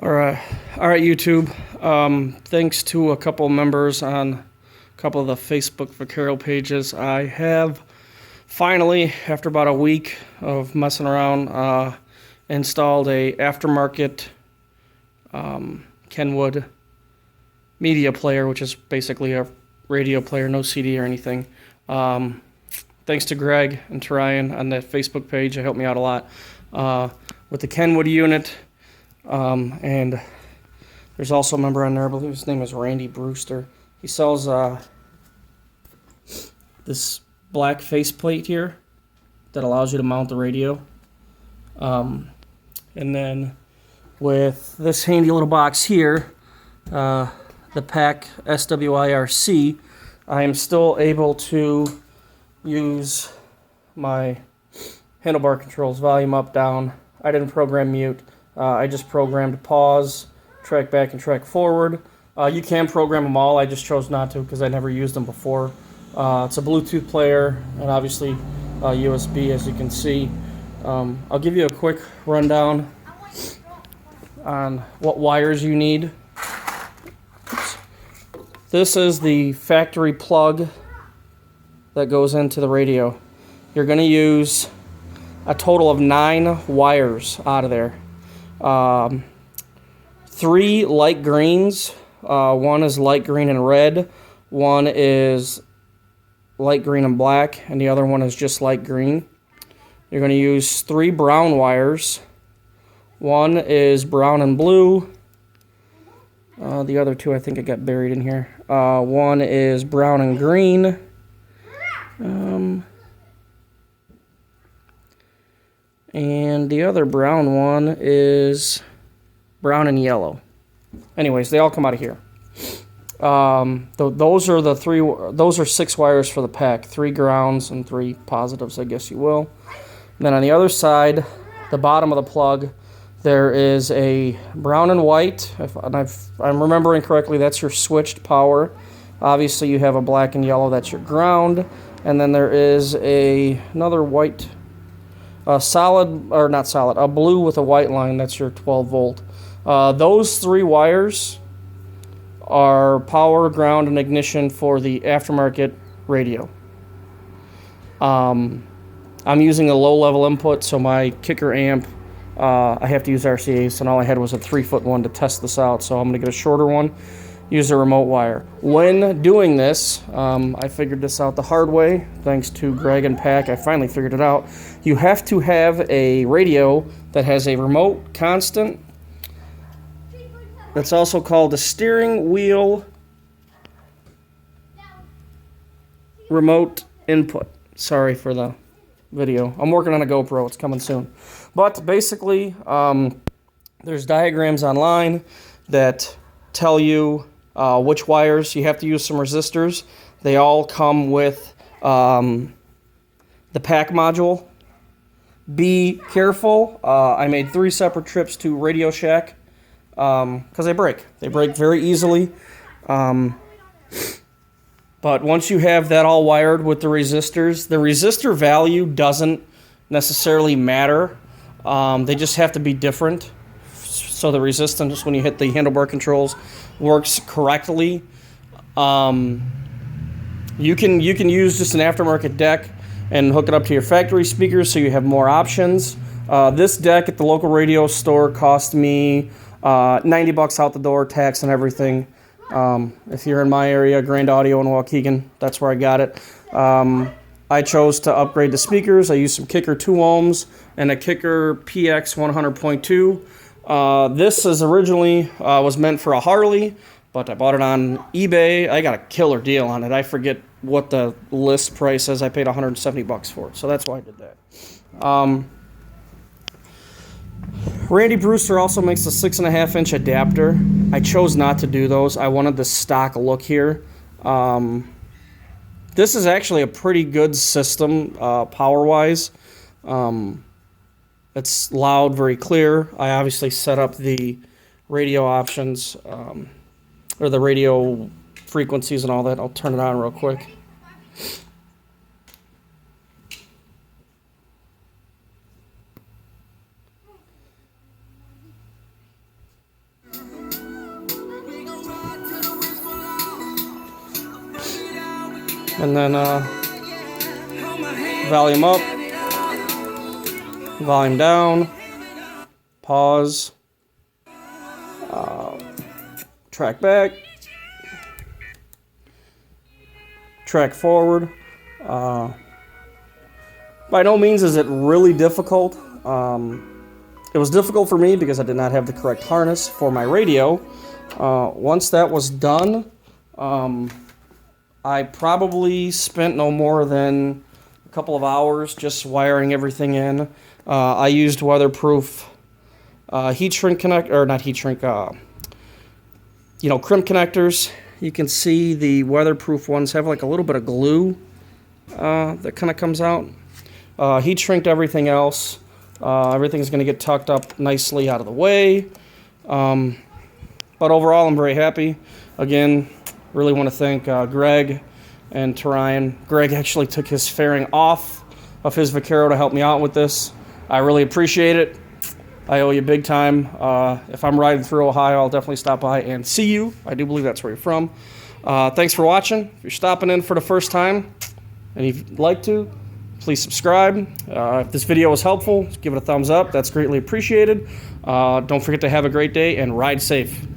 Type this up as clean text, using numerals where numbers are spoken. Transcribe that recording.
All right, YouTube. Thanks to a couple members on a couple of the Facebook Vaquero pages, I have finally, after about a week of messing around, installed a Aftermarket Kenwood media player, which is basically a radio player, no CD or anything. Thanks to Greg and Ryan on that Facebook page. They helped me out a lot with the Kenwood unit. And there's also a member on there, I believe his name is Randy Brewster. He sells this black faceplate here that allows you to mount the radio. And then with this handy little box here, the PAC SWIRC, I am still able to use my handlebar controls, volume up, down. I didn't program mute. I just programmed pause, track back, and track forward. You can program them all. I just chose not to because I never used them before. It's a Bluetooth player and obviously USB, as you can see. I'll give you a quick rundown on what wires you need. This is the factory plug that goes into the radio. You're going to use a total of 9 wires out of there. 3 light greens. One is light green and red. One is light green and black, and the other one is just light green. You're going to use 3 brown wires. One is brown and blue. The other 2 I think it got buried in here. One is brown and green. And the other brown one is brown and yellow. Anyways, they all come out of here. Those are the 3. Those are 6 wires for the PAC. 3 grounds and 3 positives, I guess you will. And then on the other side, the bottom of the plug, there is a brown and white. If I'm remembering correctly, that's your switched power. Obviously, you have a black and yellow. That's your ground. And then there is another white. A blue with a white line, that's your 12 volt. Those 3 wires are power, ground, and ignition for the aftermarket radio. I'm using a low level input, so my kicker amp, I have to use RCAs, and all I had was a 3-foot one to test this out, so I'm going to get a shorter one. Use a remote wire. When doing this, I figured this out the hard way. Thanks to Greg and PAC, I finally figured it out. You have to have a radio that has a remote constant. That's also called a steering wheel remote input. Sorry for the video. I'm working on a GoPro. It's coming soon. But basically, there's diagrams online that tell you which wires. You have to use some resistors. They all come with the PAC module. Be careful. I made 3 separate trips to Radio Shack because they break. They break very easily. But once you have that all wired with the resistor value doesn't necessarily matter. They just have to be different. So the resistance, when you hit the handlebar controls, works correctly. You can use just an aftermarket deck and hook it up to your factory speakers so you have more options. This deck at the local radio store cost me $90 out the door, tax and everything. If you're in my area, Grand Audio in Waukegan, that's where I got it. I chose to upgrade the speakers. I used some Kicker 2 ohms and a Kicker PX 100.2. This is originally was meant for a Harley, but I bought it on eBay. I got a killer deal on it. I forget what the list price is. I paid $170 for it, so that's why I did that. Randy Brewster also makes a 6.5-inch adapter. I chose not to do those. I wanted the stock look here. This is actually a pretty good system power-wise. It's loud, very clear. I obviously set up the radio options, or the radio frequencies and all that. I'll turn it on real quick. And then volume up, volume down, pause, track back, track forward. By no means is it really difficult. It was difficult for me because I did not have the correct harness for my radio. Once that was done, I probably spent no more than a couple of hours just wiring everything in. I used weatherproof heat shrink connect, or not heat shrink, crimp connectors. You can see the weatherproof ones have like a little bit of glue that kind of comes out. Heat shrinked everything else. Everything's going to get tucked up nicely out of the way. But overall, I'm very happy. Again, really want to thank Greg and Tarian. Greg actually took his fairing off of his Vaquero to help me out with this. I really appreciate it. I owe you big time. If I'm riding through Ohio, I'll definitely stop by and see you. I do believe that's where you're from. Thanks for watching. If you're stopping in for the first time, and if you'd like to, please subscribe. If this video was helpful, give it a thumbs up. That's greatly appreciated. Don't forget to have a great day and ride safe.